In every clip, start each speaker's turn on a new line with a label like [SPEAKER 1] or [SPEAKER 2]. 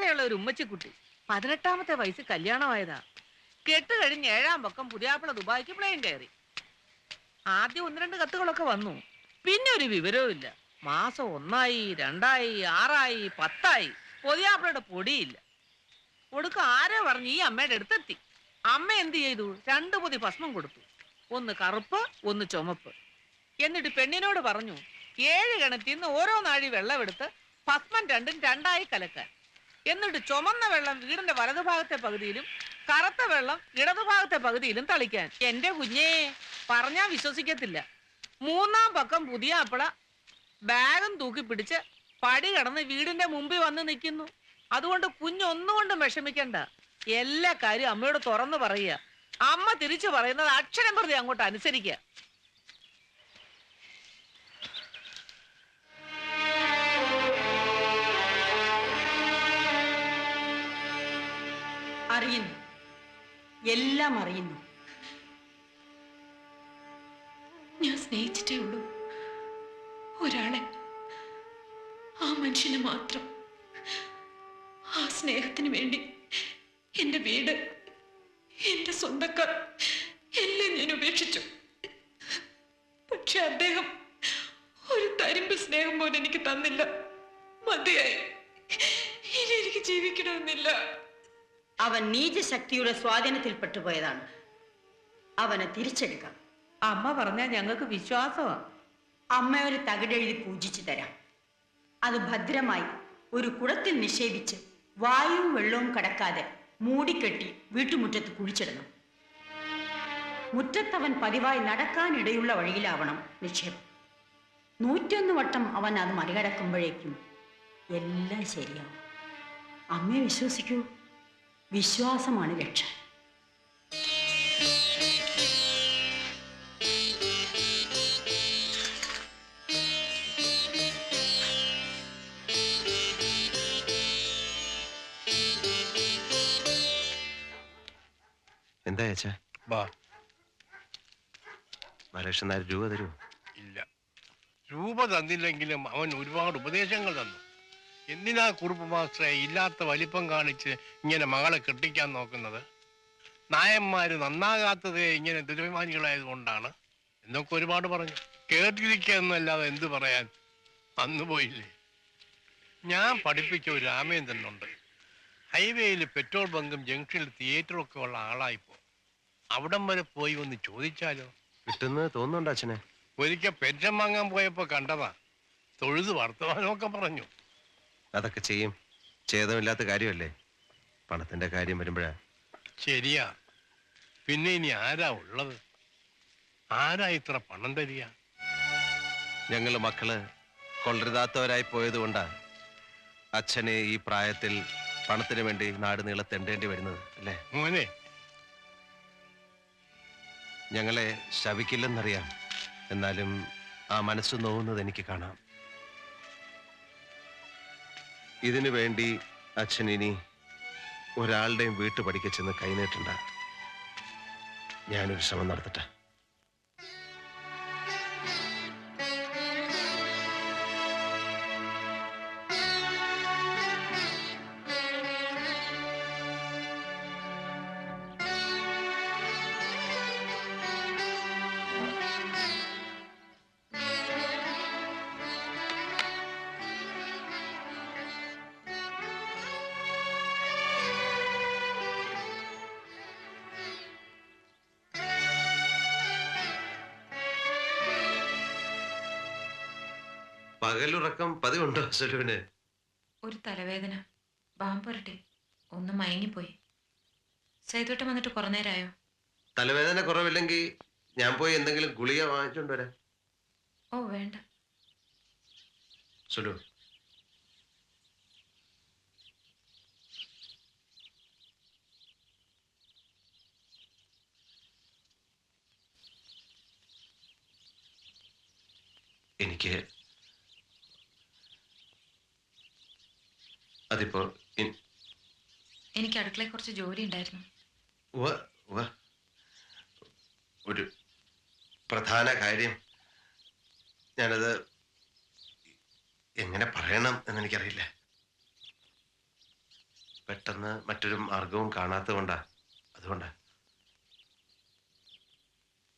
[SPEAKER 1] അങ്ങനെയുള്ള ഒരു ഉമ്മച്ചിക്കുട്ടി 18ാമത്തെ വയസ്സിൽ കല്യാണമായതാ. കെട്ട് കഴിഞ്ഞ് 7ാം പക്കം പുതിയാപ്പിള ദുബായിക്ക് പ്ലെയിൻ കയറി. ആദ്യം 1-2 കത്തുകളൊക്കെ വന്നു. പിന്നെ ഒരു വിവരവും ഇല്ല. മാസം 1ആയി, 2ആയി, 6ആയി, 10ആയി. പുതിയാപ്പിളയുടെ പൊടിയില്ല. ഒടുക്ക ആരോ പറഞ്ഞ് ഈ അമ്മയുടെ അടുത്തെത്തി. അമ്മ എന്ത് ചെയ്തു? 2 പൊതി ഭസ്മം കൊടുത്തു. ഒന്ന് കറുപ്പ്, ഒന്ന് ചുമപ്പ്. എന്നിട്ട് പെണ്ണിനോട് പറഞ്ഞു 7 കിണറ്റിൽ നിന്ന് ഓരോ നാഴി വെള്ളമെടുത്ത് ഭസ്മം 2ഉം 2ആയി കലക്കാൻ. എന്നിട്ട് ചുമന്ന വെള്ളം വീടിന്റെ വലതുഭാഗത്തെ പകുതിയിലും കറുത്ത വെള്ളം ഇടതുഭാഗത്തെ പകുതിയിലും തളിക്കാൻ. എന്റെ കുഞ്ഞേ, പറഞ്ഞാ വിശ്വസിക്കത്തില്ല. 3ാം പക്കം പുതിയാപ്പിള ബാഗും തൂക്കി പിടിച്ച് പടി കടന്ന് വീടിന്റെ മുമ്പിൽ വന്ന് നിൽക്കുന്നു. അതുകൊണ്ട് കുഞ്ഞൊന്നുകൊണ്ടും വിഷമിക്കണ്ട. എല്ലാ കാര്യം അമ്മയോട് തുറന്നു പറയുക. അമ്മ തിരിച്ചു പറയുന്നത് അക്ഷരം പ്രതി അങ്ങോട്ട് അനുസരിക്കുക.
[SPEAKER 2] അറിയുന്നു, എല്ലാം അറിയുന്നു.
[SPEAKER 3] ഞാൻ സ്നേഹിച്ചിട്ടേ ഉള്ളൂ ഒരാളെ, ആ മനുഷ്യനെ മാത്രം. ആ സ്നേഹത്തിന് വേണ്ടി എന്റെ വീട്, എന്റെ സ്വന്തക്കാർ എല്ലാം ഞാൻ ഉപേക്ഷിച്ചു. പക്ഷെ അദ്ദേഹം ഒരു തരിമ്പ് സ്നേഹം പോലും എനിക്ക് തന്നില്ല. മതിയായി, ഇനി എനിക്ക് ജീവിക്കണമെന്നില്ല.
[SPEAKER 2] അവൻ നീചശക്തിയുടെ സ്വാധീനത്തിൽ പെട്ടുപോയതാണ്. അവനെ തിരിച്ചെടുക്കാം.
[SPEAKER 1] അമ്മ പറഞ്ഞാൽ ഞങ്ങൾക്ക് വിശ്വാസമാ.
[SPEAKER 2] അമ്മ ഒരു തകിടെഴുതി പൂജിച്ചു തരാം. അത് ഭദ്രമായി ഒരു കുടത്തിൽ നിക്ഷേപിച്ച് വായുവും വെള്ളവും കടക്കാതെ മൂടിക്കെട്ടി വീട്ടുമുറ്റത്ത് കുഴിച്ചിടണം. മുറ്റത്തവൻ പതിവായി നടക്കാനിടയുള്ള വഴിയിലാവണം നിക്ഷേപം. 101 വട്ടം അവൻ അത് മറികടക്കുമ്പോഴേക്കും എല്ലാം ശരിയാവും. അമ്മയെ വിശ്വസിക്കൂ. വിശ്വാസമാണ് രക്ഷ.
[SPEAKER 4] എന്താ ചേച്ചാ? ബാലകൃഷ്ണൻ നായർ രൂപ തരുമോ?
[SPEAKER 5] ഇല്ല, രൂപ തന്നില്ലെങ്കിലും അവൻ ഒരുപാട് ഉപദേശങ്ങൾ തന്നു. എന്തിനാ കുറുപ്പ് മാസ്റ്ററെ ഇല്ലാത്ത വലിപ്പം കാണിച്ച് ഇങ്ങനെ മകളെ കെട്ടിക്കാൻ നോക്കുന്നത്? നായന്മാര് നന്നാകാത്തത് ഇങ്ങനെ ദുരഭിമാനികളായത് കൊണ്ടാണ് എന്നൊക്കെ ഒരുപാട് പറഞ്ഞു. കേട്ടിരിക്കുക എന്നല്ലാതെ എന്ത് പറയാൻ. അന്ന് പോയില്ലേ. ഞാൻ പഠിപ്പിച്ച ഒരു രാമേന്ദ്രനുണ്ട്. ഹൈവേയിൽ പെട്രോൾ ബങ്കും ജംഗ്ഷനിൽ തിയേറ്ററും ഒക്കെ ഉള്ള ആളായിപ്പോ. അവിടം വരെ പോയി ഒന്ന് ചോദിച്ചാലോ?
[SPEAKER 4] കിട്ടുന്നത് തോന്നുന്നുണ്ട് അച്ഛനെ.
[SPEAKER 5] ഒരിക്കൽ പെൻഷൻ വാങ്ങാൻ പോയപ്പോ കണ്ടതാ. തൊഴുത് വർത്തമാനമൊക്കെ പറഞ്ഞു.
[SPEAKER 4] അതൊക്കെ ചെയ്യും. ഛേദമില്ലാത്ത കാര്യമല്ലേ. പണത്തിന്റെ കാര്യം വരുമ്പോഴാ.
[SPEAKER 5] ശരിയാ. പിന്നെ ഇനി ആരാ ഉള്ളത്? ആരാ ഇത്ര പണം തരിക?
[SPEAKER 4] ഞങ്ങള് മക്കള് കൊള്ളരുതാത്തവരായി പോയത് കൊണ്ടാ അച്ഛനെ ഈ പ്രായത്തിൽ പണത്തിന് വേണ്ടി നാട് നീളെ തെണ്ടേണ്ടി വരുന്നത് അല്ലേ
[SPEAKER 5] മോനെ?
[SPEAKER 4] ഞങ്ങളെ ശപിക്കില്ലെന്നറിയാം. എന്നാലും ആ മനസ്സ് നോവുന്നത് എനിക്ക് കാണാം. ഇതിനു വേണ്ടി അച്ഛൻ ഇനി ഒരാളുടെയും വീട്ടു പഠിക്കച്ചെന്ന് കൈനീട്ടണ്ട. ഞാനൊരു ശ്രമം നടത്തട്ടെ. പകലുറക്കം പതിവുണ്ടോ സുലുവിന്?
[SPEAKER 3] ഒരു തലവേദന, ബാമ്പുരട്ടി, ഒന്ന് മയങ്ങിപ്പോയി. സൈതോട്ടം വന്നിട്ട് കുറെ നേരമായോ?
[SPEAKER 4] തലവേദന കുറവില്ലെങ്കിൽ ഞാൻ പോയി എന്തെങ്കിലും ഗുളിക വാങ്ങിച്ചോണ്ട് വരാം.
[SPEAKER 3] ഓ വേണ്ട.
[SPEAKER 4] സുലു, എനിക്ക് അതിപ്പോ
[SPEAKER 3] എനിക്ക് അടുക്കളയിൽ കുറച്ച് ജോലി ഉണ്ടായിരുന്നു.
[SPEAKER 4] ഒരു പ്രധാന കാര്യം. ഞാനത് എങ്ങനെ പറയണം എന്നെനിക്കറിയില്ല. പെട്ടെന്ന് മറ്റൊരു മാർഗവും കാണാത്തതുകൊണ്ടാ. അതുകൊണ്ടാ.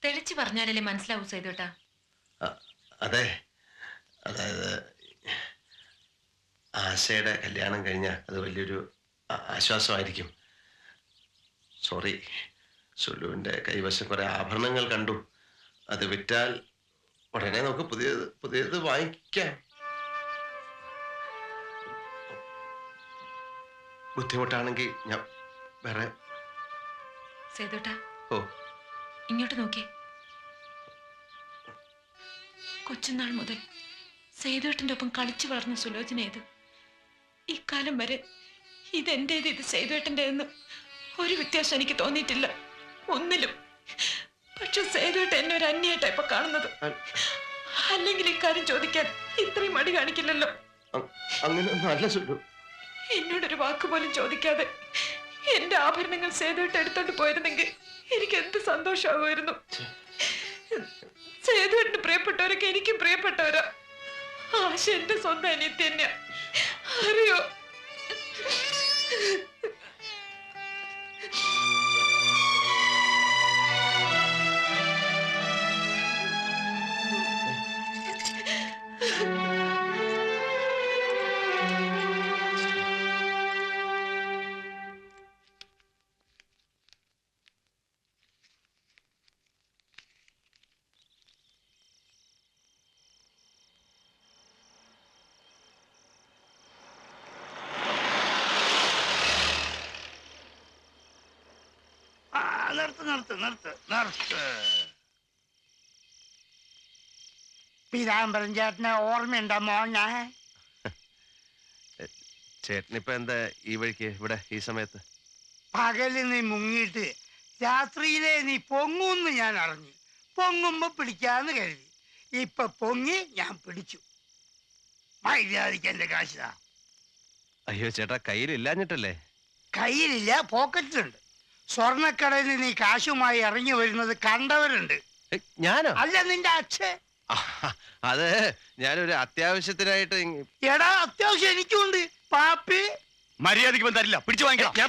[SPEAKER 3] തെളിച്ചു പറഞ്ഞാലല്ലേ മനസ്സിലാവൂ സേതുവേട്ടാ.
[SPEAKER 4] അതെ, അതായത് ആശയുടെ കല്യാണം കഴിഞ്ഞാൽ അത് വലിയൊരു ആശ്വാസമായിരിക്കും. സോറി, സുലുവിൻ്റെ കൈവശം കുറെ ആഭരണങ്ങൾ കണ്ടു. അത് വിറ്റാൽ ഉടനെ നമുക്ക് പുതിയത് വാങ്ങിക്കാം. ബുദ്ധിമുട്ടാണെങ്കിൽ ഞാൻ വേറെ.
[SPEAKER 3] സേതുവേട്ടാ,
[SPEAKER 4] ഓ,
[SPEAKER 3] ഇങ്ങോട്ട് നോക്കിയേ. കൊച്ചുനാൾ മുതൽ സേതുവേട്ടൻ്റെ ഒപ്പം കളിച്ചു വളർന്ന സുലോചന ഏത് ഇക്കാലം വരെ ഇതെന്റേത്, ഇത് സേതുവേട്ടൻ്റെതെന്ന് ഒരു വ്യത്യാസം എനിക്ക് തോന്നിയിട്ടില്ല ഒന്നിലും. പക്ഷെ സേതുവേട്ടൻ എന്നെ ഒരു അന്യായിട്ടാ ഇപ്പൊ കാണുന്നത്. അല്ലെങ്കിൽ ഇക്കാര്യം ചോദിക്കാൻ ഇത്രയും മടി കാണിക്കില്ലല്ലോ.
[SPEAKER 4] അങ്ങനെ സുലു
[SPEAKER 3] എന്നോടൊരു വാക്ക് പോലും ചോദിക്കാതെ എന്റെ ആഭരണങ്ങൾ സേതുവേട്ടൻ എടുത്തോണ്ട് പോയിരുന്നെങ്കിൽ എനിക്ക് എന്ത് സന്തോഷമാകുമായിരുന്നു. സേതുവേട്ടന് പ്രിയപ്പെട്ടവരൊക്കെ എനിക്കും പ്രിയപ്പെട്ടവരാ. ആശ എന്റെ സ്വന്തം അനിയത്തി തന്നെയാ, അറിയോ?
[SPEAKER 6] നിർത്ത്. പീതാംബരൻ ചേട്ടനെ ഓർമ്മയുണ്ടോ മോനെ?
[SPEAKER 4] ചേട്ടനിപ്പോ എന്താ ഈ വഴിക്ക് ഇവിടെ ഈ സമയത്ത്?
[SPEAKER 6] പകല് നീ മുങ്ങിയിട്ട് രാത്രിയിലെ നീ പൊങ്ങൂന്ന് ഞാൻ അറിഞ്ഞു. പൊങ്ങുമ്പോ പിടിക്കാന്ന് കരുതി. ഇപ്പൊ പൊങ്ങി ഞാൻ പിടിച്ചു. മര്യാദയ്ക്ക് എന്റെ കാശാ.
[SPEAKER 4] അയ്യോ ചേട്ടാ, കയ്യിലില്ലാഞ്ഞിട്ടല്ലേ?
[SPEAKER 6] കയ്യിലില്ല, പോക്കറ്റിലുണ്ട്. സ്വർണ്ണക്കടയിൽ നീ കാശുമായി ഇറങ്ങി വരുന്നത് കണ്ടവരുണ്ട്.
[SPEAKER 4] ഞാനോ?
[SPEAKER 6] അല്ല, നിന്റെ അച്ഛൻ.
[SPEAKER 4] അത് ഞാനൊരു അത്യാവശ്യത്തിനായിട്ട്.
[SPEAKER 6] എടാ, അത്യാവശ്യം എനിക്കുണ്ട്. പാപ്പി
[SPEAKER 7] മര്യാദയ്ക്ക് തരില്ല, പിടിച്ചു വാങ്ങിക്കണം.
[SPEAKER 4] ഞാൻ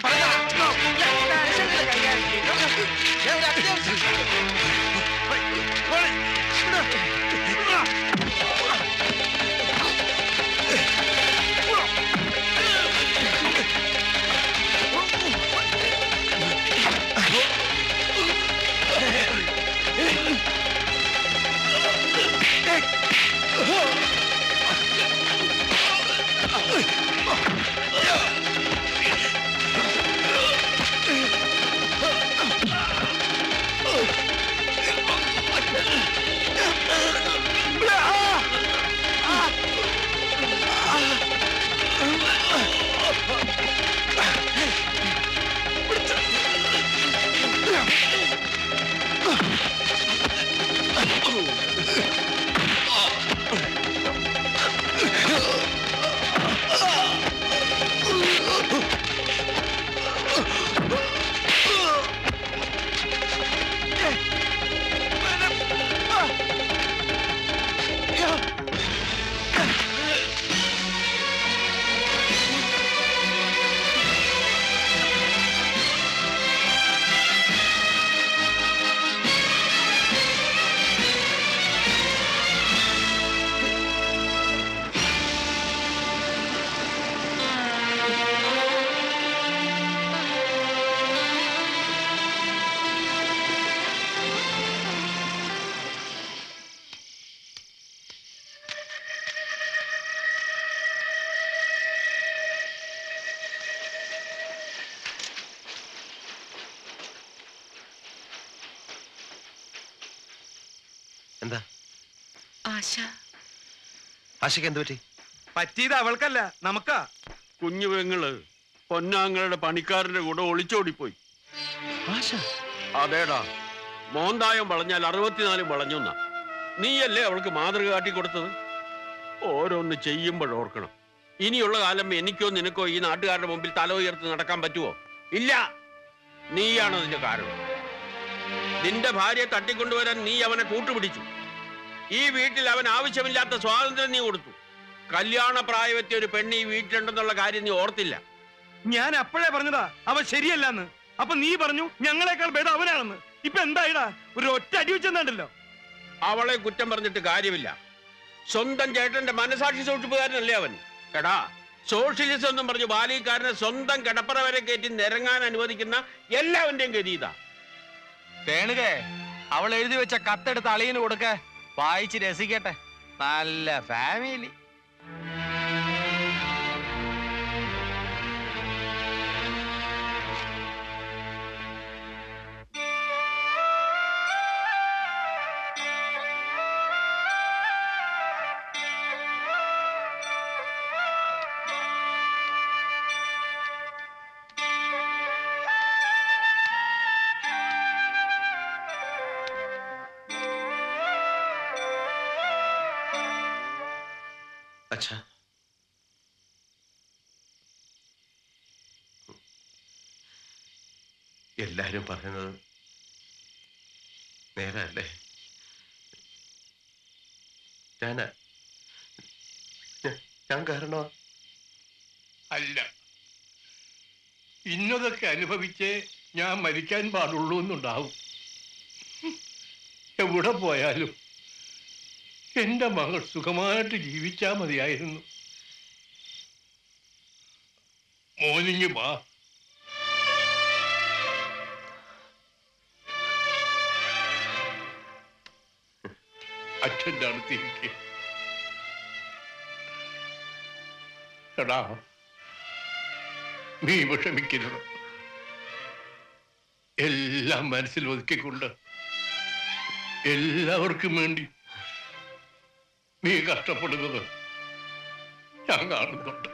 [SPEAKER 4] എന്താ? ആശയ്ക്ക് എന്ത് പറ്റി?
[SPEAKER 7] പറ്റിയത് അവൾക്കല്ല, നമുക്കാ. കുഞ്ഞു പെങ്ങള് പൊന്നാങ്ങളുടെ പണിക്കാരന്റെ കൂടെ ഒളിച്ചോടിപ്പോയി. അതേടാ, മോന്തായം വളഞ്ഞാൽ 64 വളഞ്ഞൊന്ന. നീയല്ലേ അവൾക്ക് മാതൃക കാട്ടി കൊടുത്തത്? ഓരോന്ന് ചെയ്യുമ്പോഴോർക്കണം. ഇനിയുള്ള കാലം എനിക്കോ നിനക്കോ ഈ നാട്ടുകാരുടെ മുമ്പിൽ തല ഉയർത്തി നടക്കാൻ പറ്റുമോ? ഇല്ല. നീയാണ് അതിന്റെ കാരണം. നിന്റെ ഭാര്യയെ തട്ടിക്കൊണ്ടുവരാൻ നീ അവനെ കൂട്ടുപിടിച്ചു. ഈ വീട്ടിൽ അവൻ ആവശ്യമില്ലാത്ത സ്വാതന്ത്ര്യം നീ കൊടുത്തു. കല്യാണ പ്രായമെത്തിയ ഒരു പെണ്ണ് ഈ വീട്ടിലുണ്ടെന്നുള്ള കാര്യം നീ ഓർത്തില്ല.
[SPEAKER 8] ഞാൻ അപ്പോഴേ പറഞ്ഞതാ അവൻ ശരിയല്ലെന്ന്. അപ്പൊ നീ പറഞ്ഞു ഞങ്ങളെക്കാൾ ഭേദം അവനാണെന്ന്. ഇപ്പൊ എന്തായിടാ, ഒരു ഒറ്റ അടി വെച്ചെന്നുണ്ടല്ലോ.
[SPEAKER 7] അവളെ കുറ്റം പറഞ്ഞിട്ട് കാര്യമില്ല. സ്വന്തം ചേട്ടന്റെ മനസാക്ഷി സൂക്ഷിപ്പുകാരനല്ലേ അവൻ. എടാ, സോഷ്യലിസം എന്നും പറഞ്ഞു ബാലിക്കാരനെ സ്വന്തം കിടപ്പറ വരെ കയറ്റി നിരങ്ങാൻ അനുവദിക്കുന്ന എല്ലാവന്റെയും ഗതി ഇതാ.
[SPEAKER 9] തേണുകേ, അവൾ എഴുതി വെച്ച കത്തെടുത്ത് അളിയന് കൊടുക്ക, വായിച്ച് രസിക്കട്ടെ. നല്ല ഫാമിലി.
[SPEAKER 4] അച്ഛാ, എല്ലാരും പറയുന്നത് നേരല്ലേ? ഞാൻ കാരണോ?
[SPEAKER 5] അല്ല, ഇന്നതൊക്കെ അനുഭവിച്ച് ഞാൻ മരിക്കാൻ പാടുള്ളൂ എന്നുണ്ടാവും. എവിടെ പോയാലും എന്റെ മകൾ സുഖമായിട്ട് ജീവിച്ചാ മതിയായിരുന്നു. മോനിങ്ങി വാ. അച്ഛൻ്റെ അടുത്തിരിക്കെ. എടാ, നീ വിഷമിക്കരുത്. എല്ലാം മനസ്സിൽ ഒതുക്കിക്കൊണ്ട് എല്ലാവർക്കും വേണ്ടി നീ കഷ്ടപ്പെടുന്നത് ഞാൻ കാണുന്നുണ്ട്.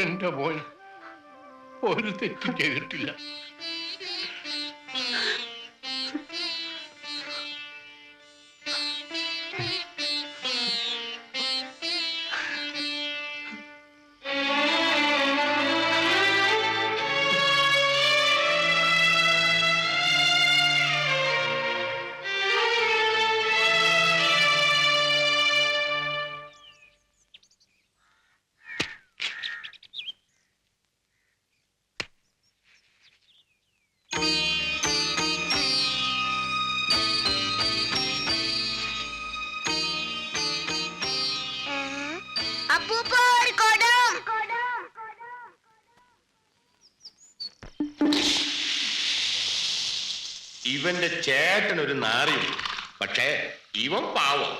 [SPEAKER 5] എന്റെ മോൻ ഒരു തെറ്റും ചെയ്തിട്ടില്ല.
[SPEAKER 10] ഇവന്റെ ചേട്ടനൊരു നാറിയും, പക്ഷേ ഇവൻ പാവം.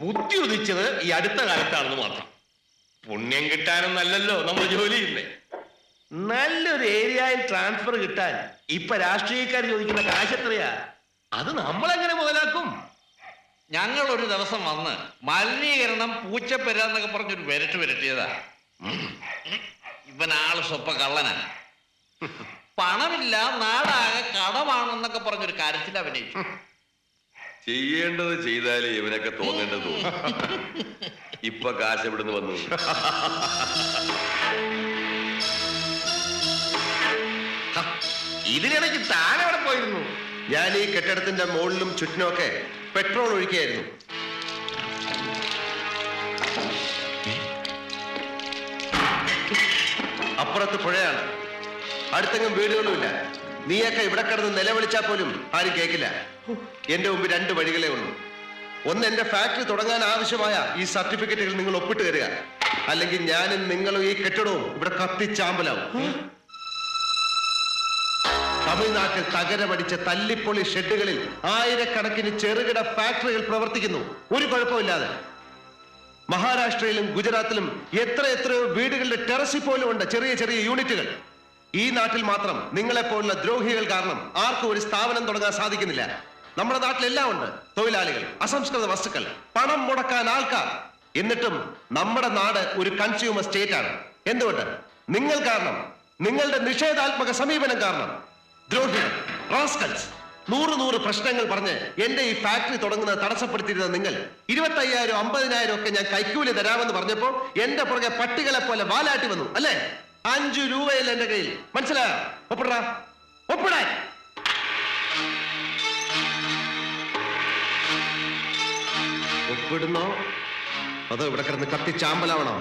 [SPEAKER 10] ബുദ്ധി ഉദിച്ചത് ഈ അടുത്ത കാലത്താണെന്ന് മാത്രം. പുണ്യം കിട്ടാനും നല്ലല്ലോ നമ്മൾ ജോലി ചെയ്യുന്നേ. നല്ലൊരു ഏരിയയിൽ ട്രാൻസ്ഫർ കിട്ടാൻ ഇപ്പൊ രാഷ്ട്രീയക്കാർ ചോദിക്കുന്ന കാശ് എത്രയാ? അത് നമ്മളെങ്ങനെ മുതലാക്കും?
[SPEAKER 11] ഞങ്ങൾ ഒരു ദിവസം വന്ന് മലിനീകരണം പൂച്ചപ്പെരാന്നൊക്കെ പറഞ്ഞൊരു വിരട്ടിയതാ. ഇവനാള് സ്വപ്പ കള്ളനാ. പണമില്ല, നാടാകെ കടമാണെന്നൊക്കെ പറഞ്ഞൊരു കാര്യത്തിൽ അഭിനയിച്ചു.
[SPEAKER 10] ചെയ്യേണ്ടത് ചെയ്താലേ ഇവനൊക്കെ തോന്നേണ്ടത് തോന്നും. ഇപ്പൊ കാശ് എവിടുന്ന് വന്നു?
[SPEAKER 4] ഇതിനിടയ്ക്ക് താൻ എവിടെ പോയിരുന്നു? ഞാൻ ഈ കെട്ടിടത്തിന്റെ മുകളിലും ചുറ്റിനുമൊക്കെ പെട്രോൾ ഒഴിക്കുകയായിരുന്നു. അപ്പുറത്ത് പുഴയാണ്, അടുത്തെങ്ങും വീടുകളുമില്ല. നീയൊക്കെ ഇവിടെ കിടന്ന് നിലവിളിച്ചാൽ പോലും ആരും കേൾക്കില്ല. എന്റെ മുമ്പ് രണ്ട് വഴികളേ ഉള്ളൂ. ഒന്ന്, എന്റെ ഫാക്ടറി തുടങ്ങാൻ ആവശ്യമായ ഈ സർട്ടിഫിക്കറ്റുകൾ നിങ്ങൾ ഒപ്പിട്ട് തരിക, അല്ലെങ്കിൽ ഞാനും നിങ്ങളും ഈ കെട്ടിടവും ഇവിടെ കത്തിച്ചാമ്പലാവും. തമിഴ്നാട്ടിൽ തകരമടിച്ച തല്ലിപ്പൊളി ഷെഡുകളിൽ ആയിരക്കണക്കിന് ചെറുകിട ഫാക്ടറികൾ പ്രവർത്തിക്കുന്നു, ഒരു കുഴപ്പമില്ലാതെ. മഹാരാഷ്ട്രയിലും ഗുജറാത്തിലും എത്രയോ വീടുകളുടെ ടെറസിൽ പോലും ഉണ്ട് ചെറിയ ചെറിയ യൂണിറ്റുകൾ. ഈ നാട്ടിൽ മാത്രം നിങ്ങളെപ്പോലുള്ള ദ്രോഹികൾ കാരണം ആർക്കും ഒരു സ്ഥാപനം തുടങ്ങാൻ സാധിക്കുന്നില്ല. നമ്മുടെ നാട്ടിലെല്ലാം ഉണ്ട്, തൊഴിലാളികൾ, അസംസ്കൃത വസ്തുക്കൾ, പണം മുടക്കാൻ ആൾക്കാർ. എന്നിട്ടും നമ്മുടെ നാട് ഒരു കൺസ്യൂമർ സ്റ്റേറ്റ് ആണ്. എന്തുകൊണ്ട്? നിങ്ങൾ കാരണം, നിങ്ങളുടെ നിഷേധാത്മക സമീപനം കാരണം. ദ്രോഹികൾ, റാസ്കൽസ്. 100 പ്രശ്നങ്ങൾ പറഞ്ഞ് എന്റെ ഈ ഫാക്ടറി തുടങ്ങുന്നത് തടസ്സപ്പെടുത്തിയിരുന്ന നിങ്ങൾ 25,000 50,000 ഒക്കെ ഞാൻ കൈക്കൂലി തരാമെന്ന് പറഞ്ഞപ്പോ എന്റെ പുറകെ പട്ടികളെ പോലെ വാലാട്ടി വന്നു അല്ലേ? 5 രൂപയില്ല എന്റെ കയ്യിൽ. മനസ്സിലായോ? ഒപ്പിടാ, ഒപ്പിടാൻ. ഒപ്പിടുന്നോ അതോ ഇവിടെ കിടന്ന് കത്തിച്ചാമ്പലാവണോ?